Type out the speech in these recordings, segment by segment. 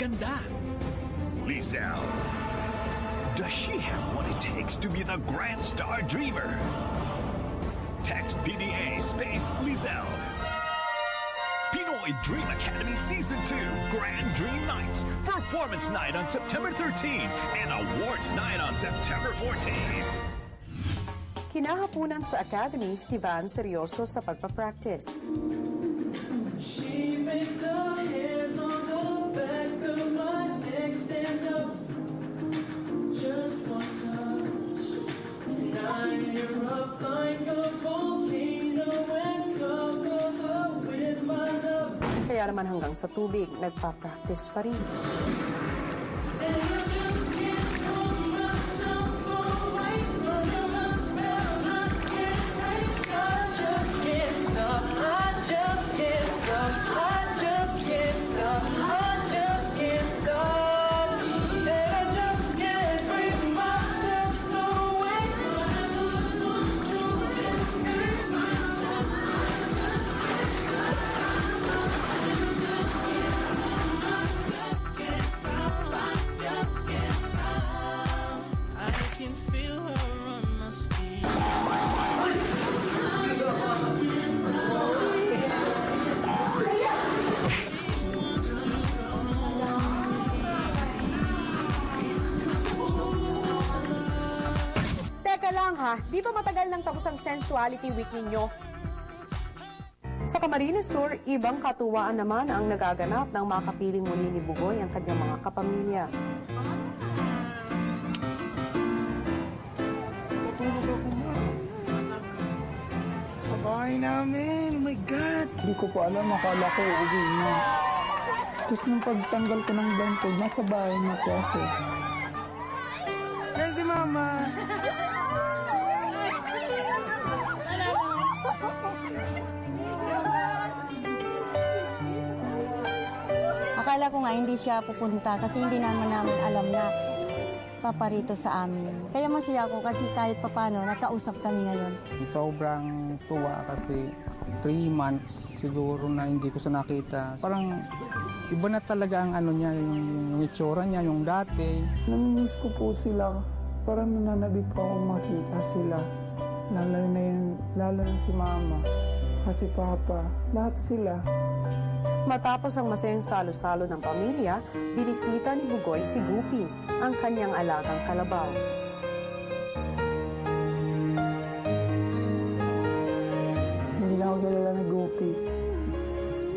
maganda? Lizelle. Does she have what it takes to be the Grand Star Dreamer? Text PDA space Lizelle. Pinoy Dream Academy Season 2 Grand Dream Nights. Performance Night on September 13 and Awards Night on September 14. Kinahapunan sa Academy si Van seryoso sa pagpapractice. She makes the hairs on the back of my neck stand up. Just one touch, and I erupt like a volcano and cover her with my love. Kaya naman hanggang sa tubig, nagpa-practice pa rin. Di ba matagal nang tapos ang sensuality week ninyo? Sa Camarines Sur, ibang katuwaan naman ang nagaganap ng makapiling muli ni Bugoy ang kanyang mga kapamilya. Sa bahay namin, oh my God! Hindi ko pa alam, akala ko uwi na. Tapos nung pagtanggal ko ng blindfold, nasa bahay na po ako. Yan si Mama! Akala ko nga hindi siya pupunta kasi hindi naman alam na paparito sa amin. Kaya masaya ako kasi kahit papano nakausap kami ngayon. Sobrang tuwa kasi 3 months siguro na hindi ko siya nakita. Parang iba na talaga ang ano niya, yung itsura niya, yung dati. Namimiss ko po sila. Parang nananabik po akong makita sila. Lalo na si Mama. Kasi Papa, lahat sila. Matapos ang masayang salo-salo ng pamilya, binisita ni Bugoy si Guppy, ang kanyang alagang kalabaw. Hindi na ako kilala ni Guppy.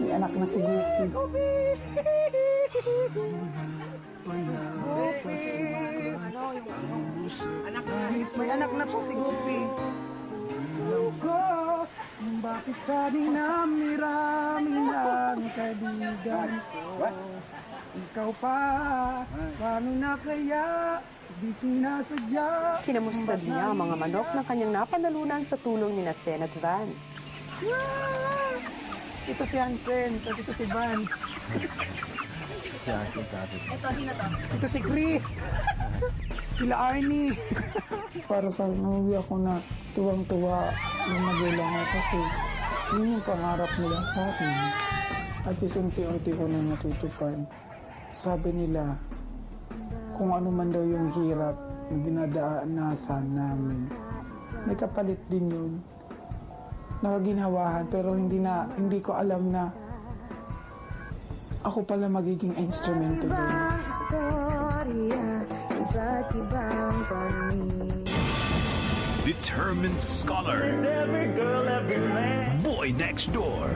May anak na si Guppy. Guppy! May anak na po si Guppy. Bakit sabi na maraming ang kaibigan ko? Ikaw pa, paano na kaya? Di sinasadya. Kinamusta din niya ang mga manok ng kanyang napanalunan sa tulong ni Sen at Van. Ito si Hansen, ito si Van. Ito, sino to? Ito si Chris. Sila Arnie. Para sa nauwi ako na tuwang-tuwa ng magulang ko kasi yun yung pangarap nila sa akin. At unti-unti ko na natutupad. Sabi nila, kung ano man daw yung hirap na dinadaasan namin, may kapalit din yun. Nakaginhawahan pero hindi ko alam na ako pala magiging instrumento doon. Determined scholar. Every girl, every man. Boy next door.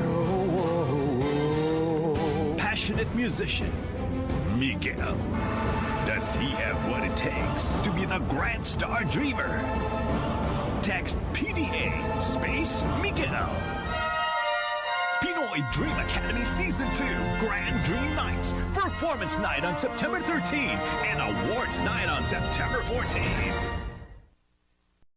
Passionate musician. Miguel. Does he have what it takes to be the Grand Star Dreamer? Text PDA space Miguel. Pinoy Dream Academy Season 2 Grand Dream Nights. Performance Night on September 13 and Awards Night on September 14.